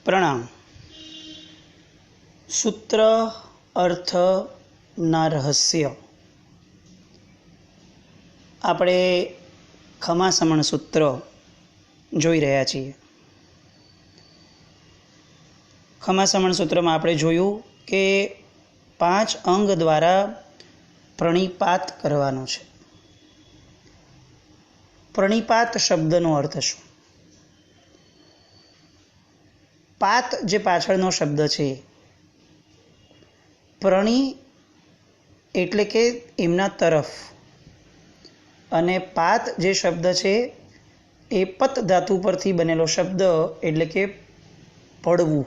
પ્રણામ. સૂત્ર અર્થના રહસ્ય. આપણે ખમાસમણ સૂત્ર જોઈ રહ્યા છીએ. ખમાસમણ સૂત્રમાં આપણે જોયું કે 5 અંગ દ્વારા પ્રણિપાત કરવાનો છે. પ્રણિપાત શબ્દનો અર્થ શું? પાત જે પાછળનો શબ્દ છે, પ્રણી એટલે કે એમના તરફ, અને પાત જે શબ્દ છે એ પત ધાતુ પરથી બનેલો શબ્દ એટલે કે પડવું.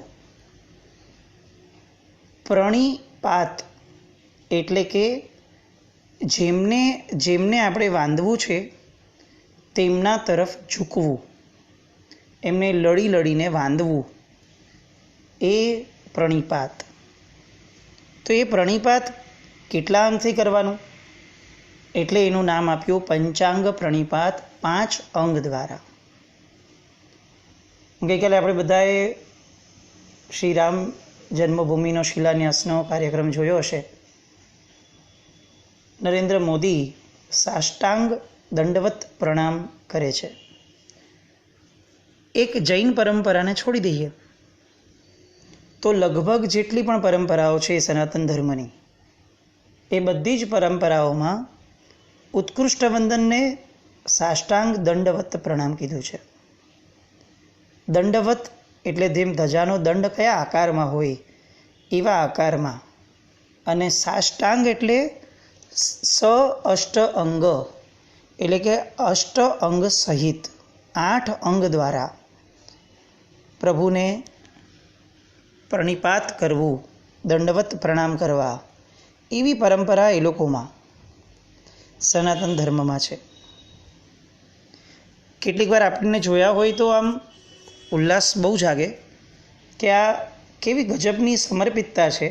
પ્રણિપાત એટલે કે જેમને આપણે વાંધવું છે તેમના તરફ ઝૂકવું, એમને લડીને વાંધવું, એ પ્રણિપાત. તો એ પ્રણિપાત કેટલા અંગથી કરવાનું? એટલે એનું નામ આપ્યું પંચાંગ પ્રણિપાત, 5 અંગ દ્વારા. ગઈકાલે આપણે બધાએ શ્રી રામ જન્મભૂમિનો શિલાન્યાસનો કાર્યક્રમ જોયો હશે. નરેન્દ્ર મોદી સાષ્ટાંગ દંડવત પ્રણામ કરે છે. એક જૈન પરંપરાને છોડી દઈએ તો લગભગ જેટલી પણ પરંપરાઓ છે સનાતન ધર્મની, એ બધી જ પરંપરાઓમાં ઉત્કૃષ્ટ વંદનને સાષ્ટાંગ દંડવત પ્રણામ કીધું છે. દંડવત એટલે જેમ ધજાનો દંડ કયા આકારમાં હોય એવા આકારમાં, અને સાષ્ટાંગ એટલે અષ્ટ અંગ એટલે કે અષ્ટ અંગ સહિત 8 અંગ દ્વારા પ્રભુને પ્રણિપાત કરવું, દંડવત પ્રણામ કરવા, એવી પરંપરા એ લોકોમાં સનાતન ધર્મમાં છે. કેટલીક વાર આપણને જોયા હોય તો આમ ઉલ્લાસ બહુ જાગે કે આ કેવી ગજબની સમર્પિતતા છે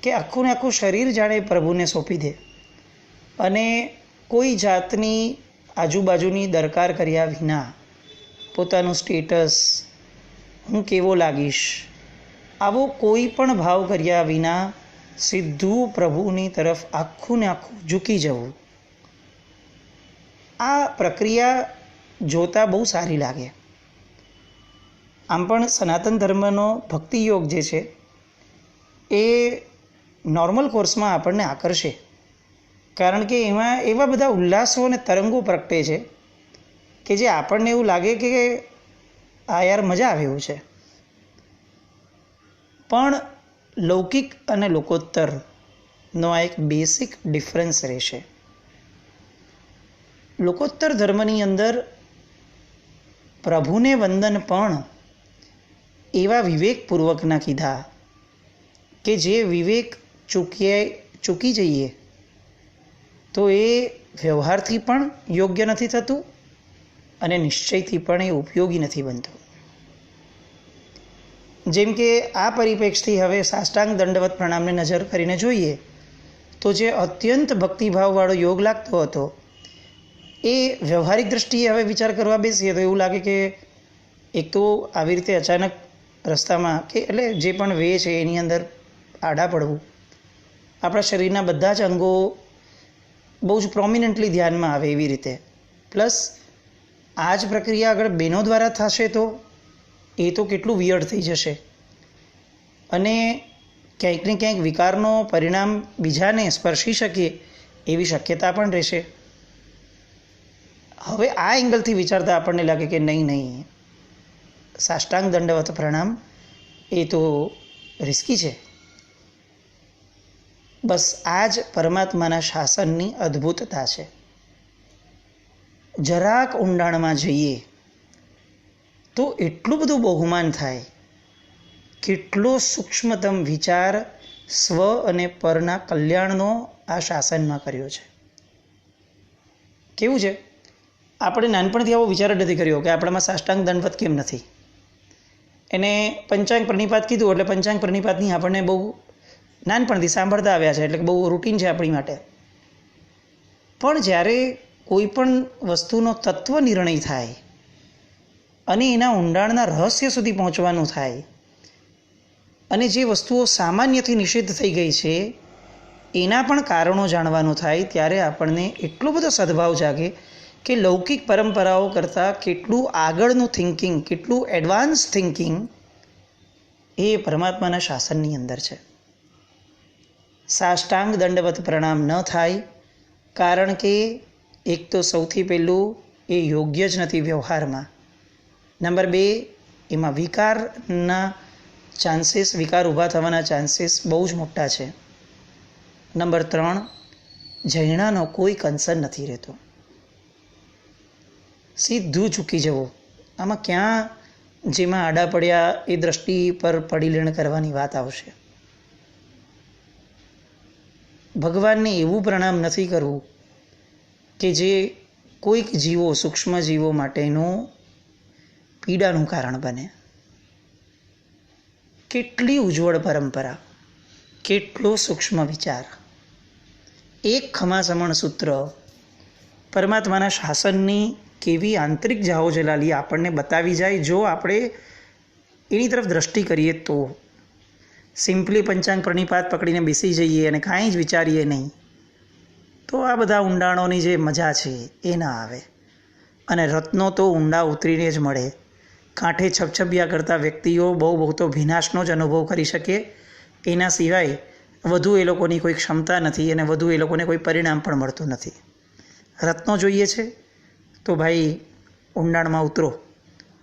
કે આખું ને આખું શરીર જાણે પ્રભુને સોંપી દે, અને કોઈ જાતની આજુબાજુની દરકાર કર્યા વિના પોતાનું સ્ટેટસ, હું કેવો લાગીશ, આવો કોઈ પણ ભાવ કર્યા વિના સીધું પ્રભુની તરફ આખું ને આખું ઝૂકી જવું. આ પ્રક્રિયા જોતાં બહુ સારી લાગે. આમ પણ સનાતન ધર્મનો ભક્તિ યોગ જે છે એ નોર્મલ કોર્સમાં આપણને આકર્ષે, કારણ કે એમાં એવા બધા ઉલ્લાસો અને તરંગો પ્રગટે છે કે જે આપણને એવું લાગે કે આ યાર મજા આવે એવું છે. પણ લૌકિક અને લોકોત્તરનો આ એક બેસિક ડિફરન્સ રહેશે. લોકોત્તર ધર્મની અંદર પ્રભુને વંદન પણ એવા વિવેકપૂર્વકના કીધા કે જે વિવેક ચૂકી જઈએ તો એ વ્યવહારથી પણ યોગ્ય નથી થતું અને નિશ્ચયથી પણ એ ઉપયોગી નથી બનતું. જેમ કે આ પરિપ્રેક્ષથી હવે સાષ્ટાંગ દંડવત પ્રણામને નજર કરીને જોઈએ તો જે અત્યંત ભક્તિભાવવાળો યોગ લાગતો હતો, એ વ્યવહારિક દ્રષ્ટિએ હવે વિચાર કરવા બેસીએ તો એવું લાગે કે એક તો આવી રીતે અચાનક રસ્તામાં કે એટલે જે પણ વે છે એની અંદર આડા પડવું, આપણા શરીરના બધા જ અંગો બહુ જ પ્રોમિનન્ટલી ધ્યાનમાં આવે એવી રીતે, પ્લસ આ જ પ્રક્રિયા આગળ બહેનો દ્વારા થશે તો એ તો કેટલું વિયર્ડ થઈ જશે, અને ક્યાંક ને ક્યાંક વિકારનો પરિણામ બીજાને સ્પર્શી શકે એવી શક્યતા પણ રહેશે. હવે આ એંગલથી વિચારતા આપણને લાગે કે નહીં, સાષ્ટાંગ દંડવત પ્રણામ એ તો રિસ્કી છે. બસ આ જ પરમાત્માના શાસનની અદ્ભુતતા છે. જરાક ઊંડાણમાં જઈએ તો એટલું બધું બહુમાન થાય, કેટલો સૂક્ષ્મતમ વિચાર સ્વ અને પરના કલ્યાણનો આ શાસનમાં કર્યો છે. કેવું છે, આપણે નાનપણથી આવો વિચાર જ નથી કર્યો કે આપણામાં સાષ્ટાંગ દંડવત કેમ નથી. એને પંચાંગ પ્રણિપાત કીધું એટલે પંચાંગ પ્રણિપાતની આપણને બહુ નાનપણથી સાંભળતા આવ્યા છે, એટલે કે બહુ રૂટીન છે આપણી માટે. પણ જ્યારે કોઈ પણ વસ્તુનો તત્વ નિર્ણય થાય અને એના ઊંડાણના રહસ્ય સુધી પહોંચવાનું થાય અને જે વસ્તુઓ સામાન્યથી નિષિદ્ધ થઈ ગઈ છે એના પણ કારણો જાણવાનું થાય, ત્યારે આપણને એટલો બધો સદભાવ જાગે કે લૌકિક પરંપરાઓ કરતાં કેટલું આગળનું થિંકિંગ, કેટલું એડવાન્સ થિંકિંગ એ પરમાત્માના શાસનની અંદર છે. સાષ્ટાંગ દંડવત પ્રણામ ન થાય, કારણ કે એક તો સૌથી પહેલું એ યોગ્ય જ નથી વ્યવહારમાં. નંબર 2, એમાં વિકારના ચાન્સીસ, વિકાર ઊભા થવાના ચાન્સીસ બહુ જ મોટા છે. નંબર 3, જૈણાનો કોઈ કન્સર્ન નથી રહેતો, સીધું ચૂકી જવું. આમાં ક્યાં જેમાં આડા પડ્યા એ દ્રષ્ટિ પર પડીલેણ કરવાની વાત આવશે. ભગવાનને એવું પ્રણામ નથી કરવું કે જે કોઈક જીવો, સૂક્ષ્મ જીવો માટેનું પીડાનું કારણ બને. કેટલી ઉજ્જવળ પરંપરા, કેટલો સૂક્ષ્મ વિચાર, એક ખમાસમણ સૂત્ર પરમાત્માના શાસનની કેવી આંતરિક જાહો જલાલી આપણને બતાવી જાય જો આપણે એની તરફ દ્રષ્ટિ કરીએ તો. સિમ્પલી પંચાંગ પ્રણિપાત પકડીને બેસી જઈએ અને કાંઈ જ વિચારીએ નહીં તો આ બધા ઊંડાણોની જે મજા છે એ ના આવે. અને રત્નો તો ઊંડા ઉતરીને જ મળે. કાંઠે છપછપિયા કરતા વ્યક્તિઓ બહુ તો ભીનાશનો જ અનુભવ કરી શકે, એના સિવાય વધુ એ લોકોની કોઈ ક્ષમતા નથી અને વધુ એ લોકોને કોઈ પરિણામ પણ મળતું નથી. રત્નો જોઈએ છે તો ભાઈ ઊંડાણમાં ઉતરો,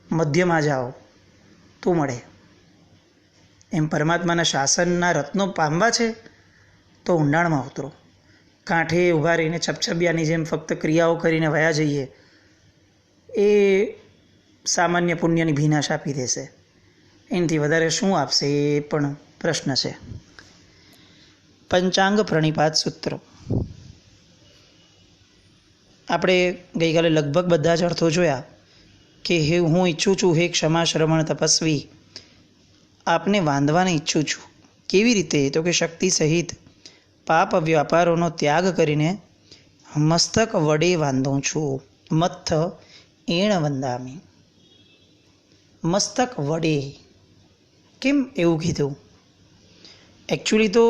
મધ્યમાં જાઓ તો મળે. એમ પરમાત્માના શાસનના રત્નો પામવા છે તો ઊંડાણમાં ઉતરો. કાંઠે ઊભા રહીને છપછપિયાની જેમ ફક્ત ક્રિયાઓ કરીને વયા જઈએ એ સામાન્ય પુણ્યની ભીનાશ આપી દેશે. એનાથી વધારે શું આપશે એ પણ પ્રશ્ન છે. પંચાંગ પ્રણિપાત સૂત્ર આપણે ગઈકાલે લગભગ બધા જ અર્થો જોયા કે હું ઈચ્છું છું હે ક્ષમા શ્રવણ તપસ્વી, આપને વાંધવાને ઈચ્છું છું. કેવી રીતે? તો કે શક્તિ સહિત પાપ વ્યાપારોનો ત્યાગ કરીને મસ્તક વડે વાંધું છું. મત્થ એણ વંદામી. મસ્તક વડે કેમ એવું કીધું? એકચ્યુઅલી તો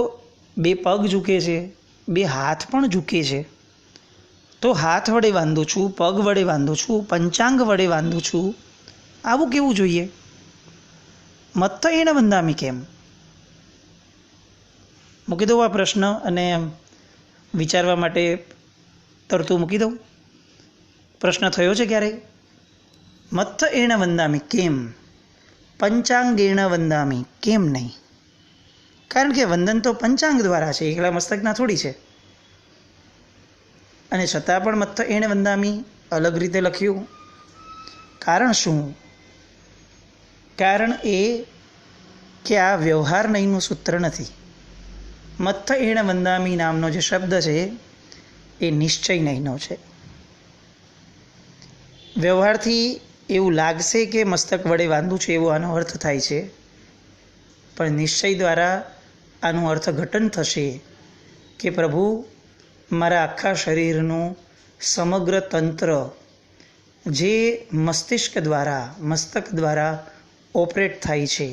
2 પગ ઝૂકે છે, 2 હાથ પણ ઝૂકે છે. તો હાથ વડે વાંધું છું, પગ વડે વાંધું છું, પંચાંગ વડે વાંધું છું, આવું કેવું જોઈએ? મત્ત એણ વંદામી કેમ? મૂકી દઉં આ પ્રશ્ન અને વિચારવા માટે તરતું મૂકી દઉં. પ્રશ્ન થયો છે ક્યારેય? મત્ત એણ વંદામી કેમ? પંચાંગેણ વંદામી કેમ નહીં? કારણ કે વંદન તો પંચાંગ દ્વારા છે, એકલા મસ્તકના થોડી છે. અને છતાં પણ મત્ત એણ વંદામી અલગ રીતે લખ્યું. કારણ શું? કારણ એ કે આ વ્યવહાર નહીંનું સૂત્ર નથી. મત્થ એણ વંદામી નામનો જે શબ્દ છે એ નિશ્ચય નહીંનો છે. વ્યવહારથી એવું લાગશે કે મસ્તક વડે વાંધું છે એવો આનો અર્થ થાય છે, પણ નિશ્ચય દ્વારા આનું અર્થઘટન થશે કે પ્રભુ મારા આખા શરીરનું સમગ્ર તંત્ર જે મસ્તિષ્ક દ્વારા, મસ્તક દ્વારા ઓપરેટ થાય છે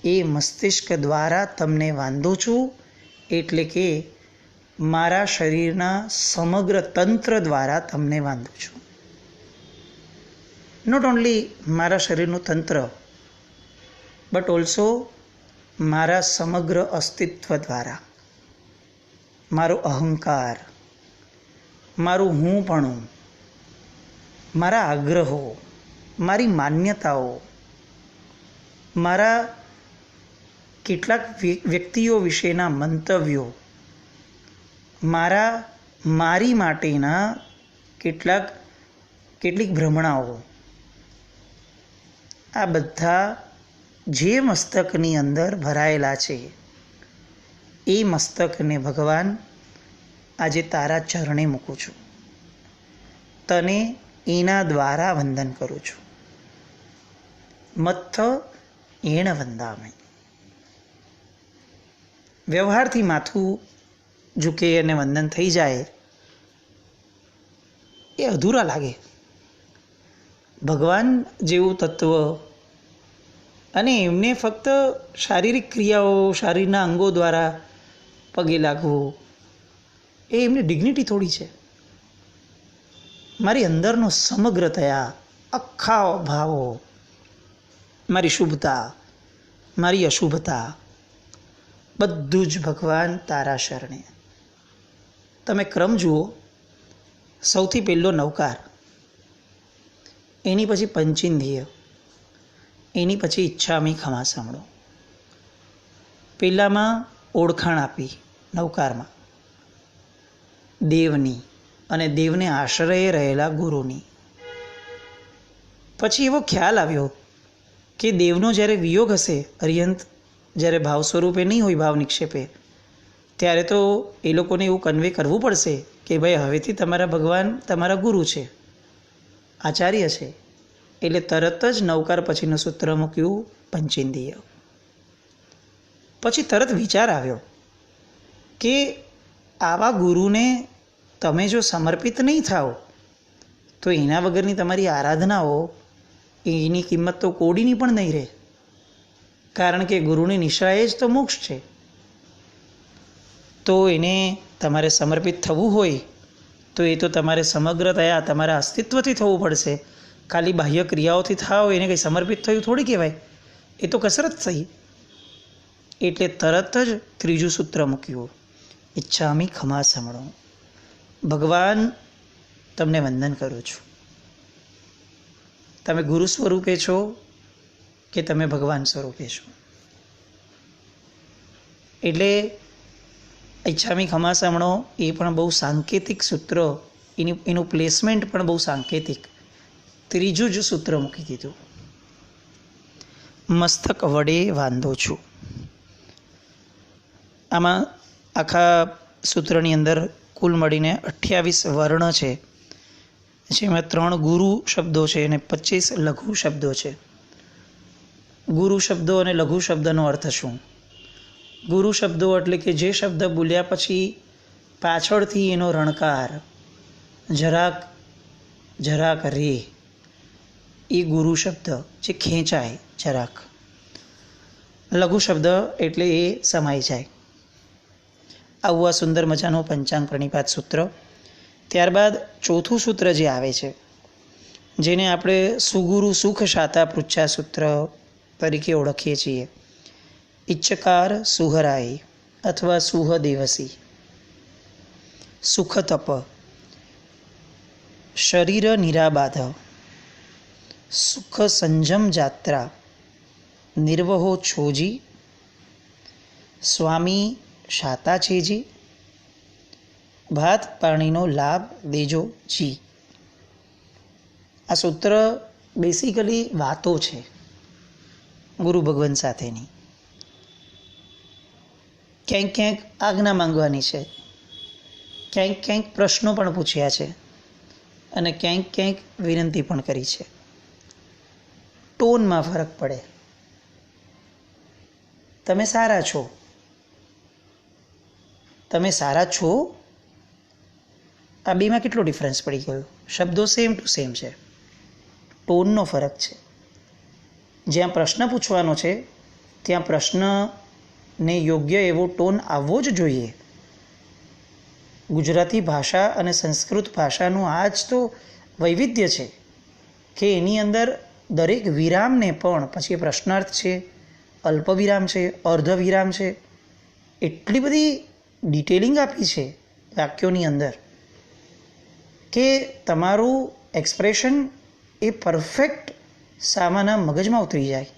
એ મસ્તિષ્ક દ્વારા તમને વાંધું છું, એટલે કે મારા શરીરના સમગ્ર તંત્ર દ્વારા તમને વાંધું છું. નોટ ઓન્લી મારા શરીરનું તંત્ર બટ ઓલ્સો મારા સમગ્ર અસ્તિત્વ દ્વારા, મારો અહંકાર, મારું હુંપણું, મારા આગ્રહો, મારી માન્યતાઓ, મારા કેટલાક વ્યક્તિઓ વિશેના મંતવ્યો, મારી માટેના કેટલીક ભ્રમણાઓ, આ બધા જે મસ્તકની અંદર ભરાયેલા છે એ મસ્તકને ભગવાન આજે તારા ચરણે મૂકું છું, તને એના દ્વારા વંદન કરું છું. મત્થ એણ વંદામે. વ્યવહારથી માથું ઝૂકે અને વંદન થઈ જાય એ અધૂરા લાગે. ભગવાન જેવું તત્વ અને એમને ફક્ત શારીરિક ક્રિયાઓ, શરીરના અંગો દ્વારા પગે લાગવું એ એમની ડિગ્નિટી થોડી છે. મારી અંદરનો સમગ્રતયા, આખા ભાવો, મારી શુભતા, મારી અશુભતા, બધું જ ભગવાન તારા શરણે. તમે ક્રમ જુઓ. સૌથી પહેલો નવકાર, એની પછી પંચેન્દ્રિય, એની પછી ઈચ્છામી ખમા સાંભળો. પહેલામાં ઓળખાણ આપી નવકારમાં દેવની અને દેવને આશ્રયે રહેલા ગુરુની. પછી એવો ખ્યાલ આવ્યો કે દેવનો જ્યારે વિયોગ હશે, અર્યંત જ્યારે ભાવ સ્વરૂપે નહીં હોય, ભાવ નિક્ષેપે, ત્યારે તો એ લોકોને એવું કન્વે કરવું પડશે કે ભાઈ હવેથી તમારા ભગવાન તમારા ગુરુ છે, આચાર્ય છે. એટલે તરત જ નવકાર પછીનું સૂત્ર મૂક્યું પંચેન્દ્રિય. પછી તરત વિચાર આવ્યો કે આવા ગુરુને તમે જો સમર્પિત નહીં થાઓ તો એના વગરની તમારી આરાધનાઓ એની કિંમત તો કોડીની પણ નહીં રહે. કારણ કે ગુરુની નિશ્રાએ જ તો મોક્ષ છે. તો એને તમારે સમર્પિત થવું હોય તો એ તો તમારે સમગ્રતયા તમારા અસ્તિત્વથી થવું પડશે. ખાલી બાહ્ય ક્રિયાઓથી થાવ એને કંઈ સમર્પિત થયું થોડી કહેવાય, એ તો કસરત થઈ. એટલે તરત જ ત્રીજું સૂત્ર મૂક્યું, ઈચ્છામી ખમા સાંભળો. ભગવાન તમને વંદન કરું છું. તમે ગુરુ સ્વરૂપે છો કે તમે ભગવાન સ્વરૂપે છો. એટલે ઈચ્છામી ખમા સાંભળો એ પણ બહુ સાંકેતિક સૂત્ર, એનું પ્લેસમેન્ટ પણ બહુ સાંકેતિક. ત્રીજું જ સૂત્ર મૂકી દીધું, મસ્તક વડે વાંધો છું. આમાં આખા સૂત્રની અંદર કુલ મળીને 28 વર્ણ છે, જેમાં 3 ગુરુ શબ્દો છે અને 25 લઘુ શબ્દો છે. ગુરુ શબ્દો અને લઘુ શબ્દનો અર્થ શું? ગુરુ શબ્દો એટલે કે જે શબ્દ બોલ્યા પછી પાછળથી એનો રણકાર જરાક જરાક રે, એ ગુરુ શબ્દ જે ખેંચાય જરાક. લઘુ શબ્દ એટલે એ સમાઈ જાય. આવું આ સુંદર મજાનું પંચાંગ પ્રણિપાત સૂત્ર. ત્યારબાદ ચોથું સૂત્ર જે આવે છે, જેને આપણે સુગુરુ સુખ શાતા પૃચ્છા સૂત્ર તરીકે ઓળખીએ છીએ. ઈચ્છકાર સુહરાય અથવા સુહ દેવસી. સુખ તપ, શરીર નિરાબાધ, સુખ સંજમ જાત્રા, નિર્વહો છોજી, સ્વામી શાતા છેજી, ભાત પાણીનો લાભ દેજો જી. આ સૂત્ર બેસિકલી વાતો છે ગુરુ ભગવાન સાથેની. ક્યાંક ક્યાંક આજ્ઞા માંગવાની છે, ક્યાંક ક્યાંક પ્રશ્નો પણ પૂછ્યા છે અને ક્યાંક ક્યાંક વિનંતી પણ કરી છે. ટોનમાં ફરક પડે. તમે સારા છો, તમે સારા છો, આ બેમાં કેટલો ડિફરન્સ પડી ગયો? શબ્દો સેમ ટુ સેમ છે, ટોનનો ફરક છે. જ્યાં પ્રશ્ન પૂછવાનો છે ત્યાં પ્રશ્નને યોગ્ય એવો ટોન આવવો જ જોઈએ. ગુજરાતી ભાષા અને સંસ્કૃત ભાષાનું આ જ તો વૈવિધ્ય છે કે એની અંદર દરેક વિરામને પણ, પછી પ્રશ્નાર્થ છે, અલ્પ વિરામ છે, અર્ધ વિરામ છે, એટલી બધી ડિટેલિંગ આપી છે વાક્યોની અંદર કે તમારું એક્સપ્રેશન એ પરફેક્ટ સામાના મગજમાં ઉતરી જાય.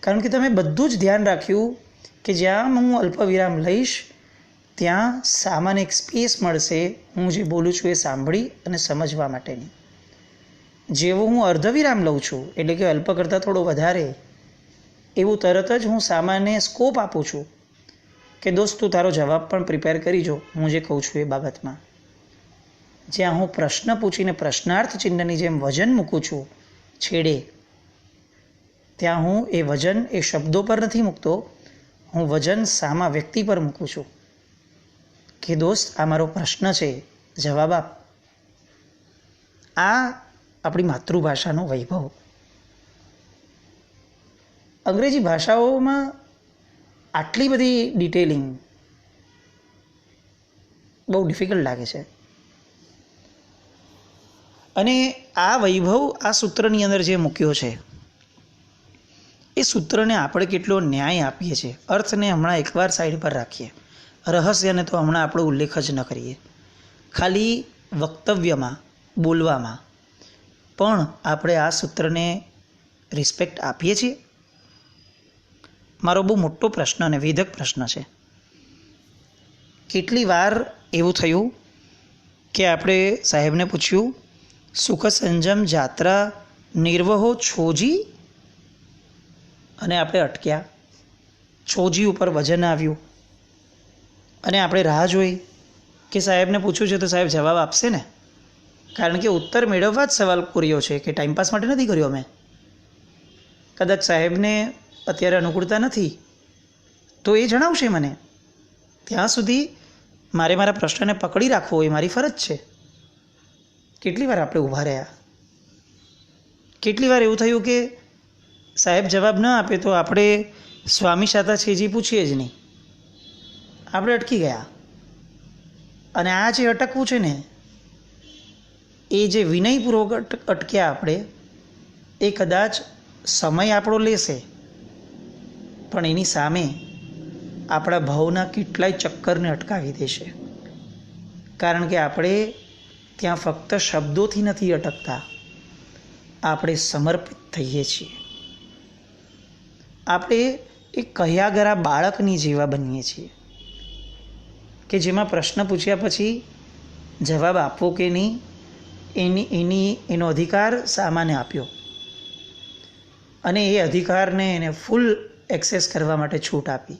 કારણ કે તમે બધું જ ધ્યાન રાખ્યું કે જ્યાં હું અલ્પ વિરામ લઈશ ત્યાં સામાન્ય એક સ્પેસ મળશે હું જે બોલું છું એ સાંભળી અને સમજવા માટેની. જેવો હું અર્ધવિરામ લઉં છું, એટલે કે અલ્પ કરતાં થોડો વધારે, એવું તરત જ હું સામાન્ય સ્કોપ આપું છું કે દોસ્ત તું તારો જવાબ પણ પ્રિપેર કરી જો હું જે કહું છું એ બાબતમાં. જ્યાં હું પ્રશ્ન પૂછીને પ્રશ્નાર્થ ચિહ્નની જેમ વજન મૂકું છું છેડે, ત્યાં હું એ વજન એ શબ્દો પર નથી મૂકતો, હું વજન સામા વ્યક્તિ પર મૂકું છું કે દોસ્ત આ મારો પ્રશ્ન છે, જવાબ આપ. આ આપણી માતૃભાષાનો વૈભવ. અંગ્રેજી ભાષાઓમાં આટલી બધી ડિટેલિંગ બહુ ડિફિકલ્ટ લાગે છે. અને આ વૈભવ આ સૂત્રની અંદર જે મૂક્યો છે એ સૂત્રને આપણે કેટલો ન્યાય આપીએ છીએ. અર્થને હમણાં એકવાર સાઈડ પર રાખીએ, રહસ્યને તો હમણાં આપણો ઉલ્લેખ જ ન કરીએ. ખાલી વક્તવ્યમાં, બોલવામાં પણ આપણે આ સૂત્રને રિસ્પેક્ટ આપીએ છીએ. મારો બહુ મોટો પ્રશ્ન અને વેધક પ્રશ્ન છે. કેટલી વાર એવું થયું કે આપણે સાહેબને પૂછ્યું, સુખ સંજમ જાત્રા નિર્વહો છોજી, અને આપણે અટક્યા. છોજી ઉપર વજન આવ્યું અને આપણે રાહ જોઈ કે સાહેબને પૂછ્યું છે તો સાહેબ જવાબ આપશે ને, કારણ કે ઉત્તર મેળવવા જ સવાલ કર્યો છે, કે ટાઈમપાસ માટે નથી કર્યો અમે. કદાચ સાહેબને અત્યારે અનુકૂળતા નથી તો એ જણાવશે મને. ત્યાં સુધી મારે મારા પ્રશ્નને પકડી રાખવો એ મારી ફરજ છે. કેટલી વાર આપણે ઊભા રહ્યા. કેટલી વાર એવું થયું કે સાહેબ જવાબ ન આપે તો આપણે સ્વામી શાતા છેજી પૂછીએ જ નહીં, આપણે અટકી ગયા. અને આ જે અટકવું છે ને, એ જે વિનયપૂર્વક અટક્યા આપણે, એ કદાચ સમય આપણો લેશે, પણ એની સામે આપણા ભાવના કેટલાય ચક્કરને અટકાવી દેશે. કારણ કે આપણે ત્યાં ફક્ત શબ્દોથી નથી અટકતા, આપણે સમર્પિત થઈએ છીએ. આપણે એક કહ્યાગરા બાળકની જેવા બનીએ છીએ કે જેમાં પ્રશ્ન પૂછ્યા પછી જવાબ આપવો કે નહીં એનો અધિકાર સામાને આપ્યો, અને એ અધિકારને એને ફૂલ એક્સેસ કરવા માટે છૂટ આપી.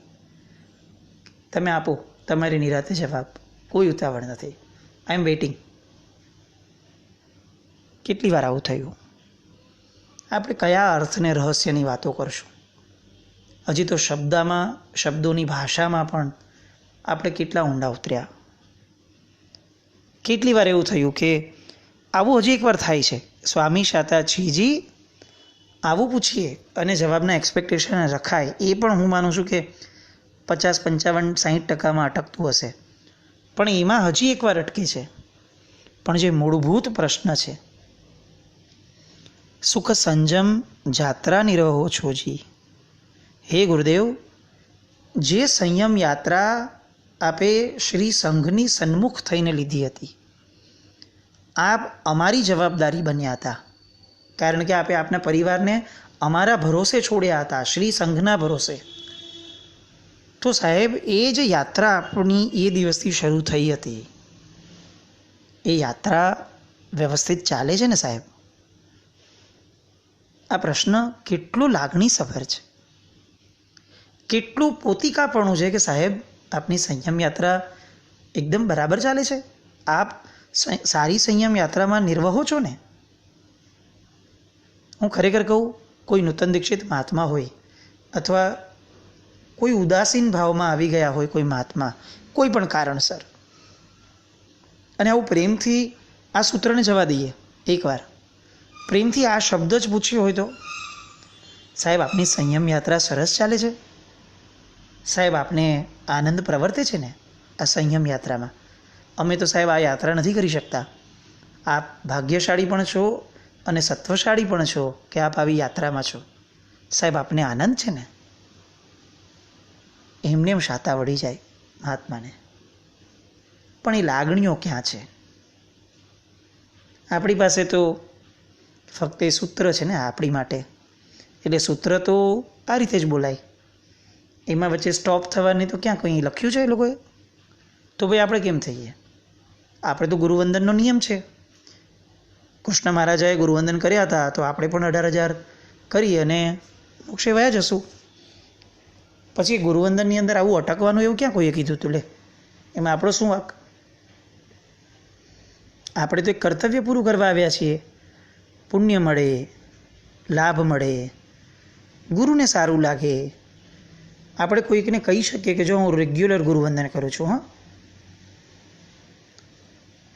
તમે આપો તમારી નિરાતે જવાબ, કોઈ ઉતાવળ નથી, આઈ એમ વેઇટિંગ. કેટલી વાર આવું થયું. આપણે કયા અર્થને રહસ્યની વાતો કરશું. હજી તો શબ્દોની ભાષામાં પણ આપણે કેટલા ઊંડા ઉતર્યા. કેટલી વાર એવું થયું કે આવું હજી એકવાર થાય છે, સ્વામી શાતા છીજી આવું પૂછીએ અને જવાબના એક્સપેક્ટેશન રખાય, એ પણ હું માનું છું કે 50, 55, 60% અટકતું હશે. પણ એમાં હજી એકવાર અટકે છે. પણ જે મૂળભૂત પ્રશ્ન છે, સુખ સંજમ જાત્રા નિરહો છોજી, હે ગુરુદેવ, જે સંયમ યાત્રા આપે શ્રી સંઘની સન્મુખ થઈને લીધી હતી, આપ અમારી જવાબદારી બન્યા હતા. કારણ કે આપે આપના પરિવારને અમારા ભરોસે છોડ્યા હતા, શ્રી સંઘના ભરોસે. તો સાહેબ, એ જે યાત્રા આપણી એ દિવસથી શરૂ થઈ હતી, એ યાત્રા વ્યવસ્થિત ચાલે છે ને સાહેબ? આ પ્રશ્ન કેટલો લાગણીસભર છે, કેટલું પોતિકાપણું છે કે સાહેબ આપની સંયમ યાત્રા એકદમ બરાબર ચાલે છે? આપ સારી સંયમ યાત્રામાં નિર્વહો છો ને? હું ખરેખર કહું, કોઈ નૂતન દીક્ષિત મહાત્મા હોય અથવા કોઈ ઉદાસીન ભાવમાં આવી ગયા હોય કોઈ મહાત્મા, કોઈ પણ કારણસર, અને આવું પ્રેમથી આ સૂત્રને જવા દઈએ, એકવાર પ્રેમથી આ શબ્દ જ પૂછ્યો હોય તો, સાહેબ આપની સંયમ યાત્રા સરસ ચાલે છે? સાહેબ આપને આનંદ પ્રવર્તે છે ને આ સંયમ યાત્રામાં? અમે તો સાહેબ આ યાત્રા નથી કરી શકતા. આપ ભાગ્યશાળી પણ છો અને સત્વશાળી પણ છો કે આપ આવી યાત્રામાં છો. સાહેબ આપને આનંદ છે ને? એમને એમ શાતા વળી જાય મહાત્માને. પણ એ લાગણીઓ ક્યાં છે? આપણી પાસે તો ફક્ત એ સૂત્ર છે ને આપણી માટે, એટલે સૂત્ર તો આ રીતે જ બોલાય, એમાં વચ્ચે સ્ટોપ થવાની તો ક્યાં કંઈ લખ્યું છે એ લોકોએ? તો ભાઈ આપણે કેમ થઈએ? આપણે તો ગુરુવંદનનો નિયમ છે. કૃષ્ણ મહારાજાએ ગુરુવંદન કર્યા હતા, તો આપણે પણ 18,000 કરી અને મોક્ષે વયા જશું. પછી ગુરુવંદનની અંદર આવું અટકવાનું એવું ક્યાં કોઈએ કીધું તું? લે, એમાં આપણો શું વાંક? આપણે તો એક કર્તવ્ય પૂરું કરવા આવ્યા છીએ. પુણ્ય મળે, લાભ મળે, ગુરુને સારું લાગે, આપણે કોઈકને કહી શકીએ કે જો હું રેગ્યુલર ગુરુવંદન કરું છું. હા,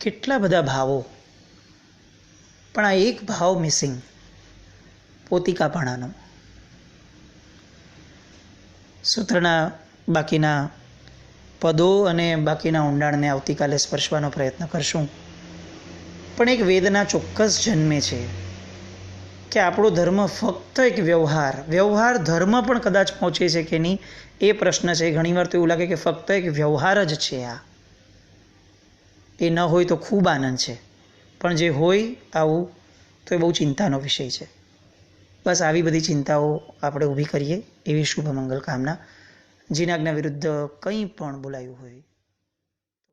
કેટલા બધા ભાવો, પણ આ એક ભાવ મિસિંગ, પોતિકાપણાનો. સૂત્રના બાકીના પદો અને બાકીના ઊંડાણને આવતીકાલે સ્પર્શવાનો પ્રયત્ન કરશું. પણ એક વેદના ચોક્કસ જન્મે છે કે આપણો ધર્મ ફક્ત એક વ્યવહાર ધર્મ પણ કદાચ પહોંચે છે કે નહીં એ પ્રશ્ન છે. ઘણીવાર તો એવું લાગે કે ફક્ત એક વ્યવહાર જ છે આ. એ ન હોય તો ખૂબ આનંદ છે, પણ જે હોય આવું તો એ બહુ ચિંતાનો વિષય છે. બસ આવી બધી ચિંતાઓ આપણે ઊભી કરીએ એવી શુભ મંગલ કામના. જીનાજ્ઞા વિરુદ્ધ કંઈ પણ બોલાયું હોય